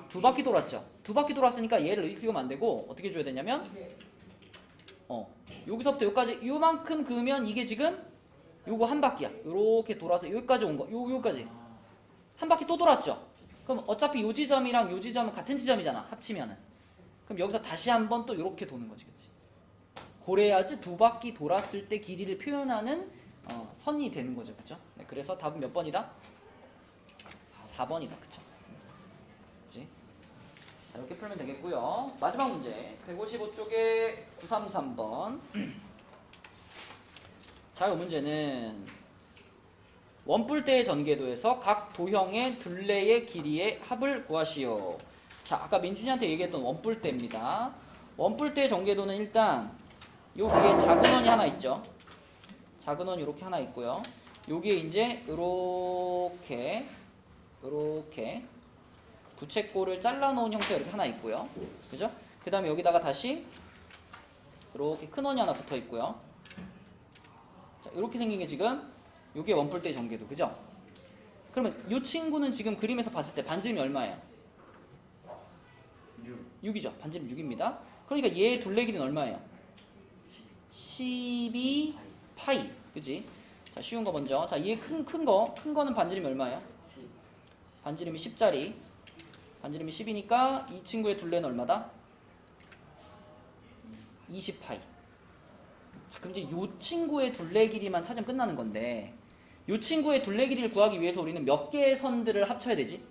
두 바퀴 돌았죠. 두 바퀴 돌았으니까 얘를 이렇게 그으면 안 되고 어떻게 해줘야 되냐면 여기서부터 여기까지 요만큼 그으면 이게 지금 요거 한 바퀴야. 요렇게 돌아서 여기까지 온 거. 여기까지 한 바퀴 또 돌았죠. 그럼 어차피 요 지점이랑 요 지점은 같은 지점이잖아. 합치면은. 그럼 여기서 다시 한번 또 요렇게 도는 거지. 그치? 그래야지 두 바퀴 돌았을 때 길이를 표현하는 선이 되는 거죠. 그쵸? 네, 그래서 답은 몇 번이다? 4번이다. 그쵸? 그치? 자, 이렇게 풀면 되겠고요. 마지막 문제 155쪽에 933번. 자, 이 문제는 원뿔대의 전개도에서 각 도형의 둘레의 길이의 합을 구하시오. 자, 아까 민준이한테 얘기했던 원뿔대입니다. 원뿔대의 전개도는 일단 요 위에 작은 원이 하나 있죠. 작은 원이 이렇게 하나 있고요. 여기에 이제 이렇게 부채꼴을 잘라놓은 형태가 이렇게 하나 있고요. 그죠? 그 다음에 여기다가 다시 이렇게 큰 원이 하나 붙어 있고요. 자, 이렇게 생긴 게 지금 요게 원뿔대의 전개도. 그죠? 그러면 이 친구는 지금 그림에서 봤을 때 반지름이 얼마예요? 6이죠. 반지름 6입니다. 그러니까 얘의 둘레 길이는 얼마예요? 12 파이. 그지? 자, 쉬운 거 먼저. 자, 얘 큰 거는 반지름이 얼마예요? 반지름이 10짜리. 반지름이 10이니까 이 친구의 둘레는 얼마다? 20파이. 자, 그럼 이제 이 친구의 둘레 길이만 찾으면 끝나는 건데, 이 친구의 둘레 길이를 구하기 위해서 우리는 몇 개의 선들을 합쳐야 되지?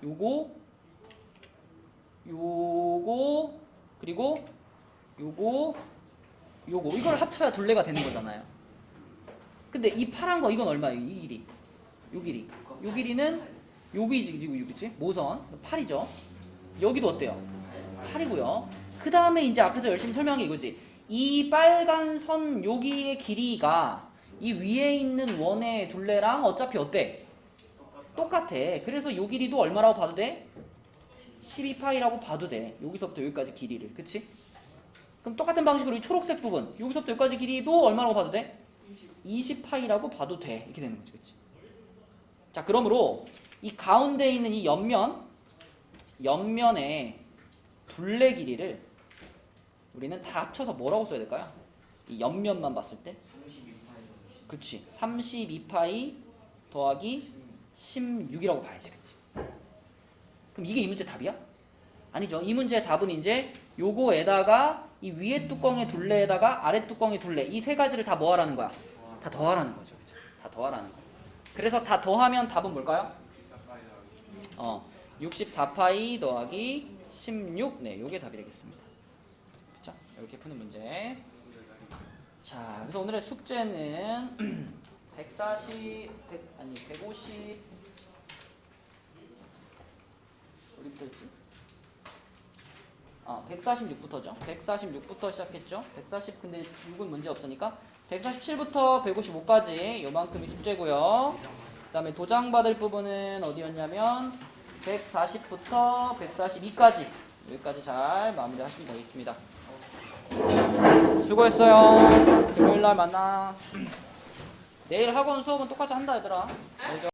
요거, 그리고 요거, 이걸 합쳐야 둘레가 되는 거잖아요. 근데 이 파란 거 이건 얼마예요? 이 길이. 요 길이는 여기지? 모선 8이죠. 여기도 어때요? 8이고요. 그 다음에 이제 앞에서 열심히 설명한 게 이거지. 이 빨간 선 여기의 길이가 이 위에 있는 원의 둘레랑 어차피 어때? 똑같아. 그래서 요 길이도 얼마라고 봐도 돼? 12파이라고 봐도 돼. 여기서부터 여기까지 길이를. 그치? 그럼 똑같은 방식으로 이 초록색 부분 여기서부터 여기까지 길이도 얼마라고 봐도 돼? 20파이라고 봐도 돼. 이렇게 되는 거지. 그치? 자, 그러므로 이 가운데 있는 이 옆면의 둘레 길이를 우리는 다 합쳐서 뭐라고 써야 될까요? 이 옆면만 봤을 때? 32파이. 그치. 32파이 더하기 16이라고 봐야지. 그치? 그럼 이게 이 문제 답이야? 아니죠. 이 문제의 답은 이제 요거에다가 이 위에 뚜껑의 둘레에다가 아래 뚜껑의 둘레 이 세 가지를 다 뭐 하라는 거야? 다 더하라는 거죠. 그쵸? 다 더하라는 거. 그래서 다 더하면 답은 뭘까요? 64파이 더하기 16. 네, 요게 답이 되겠습니다. 그쵸? 이렇게 푸는 문제. 자, 그래서 오늘의 숙제는 150 어디부터 했지? 146부터죠. 146부터 시작했죠. 140 근데 6은 문제 없으니까 147부터 155까지 요만큼이 숙제고요. 그 다음에 도장 받을 부분은 어디였냐면 140부터 142까지 여기까지 잘 마무리 하시면 되겠습니다. 수고했어요. 금요일날 만나. 내일 학원 수업은 똑같이 한다 얘들아. 알죠?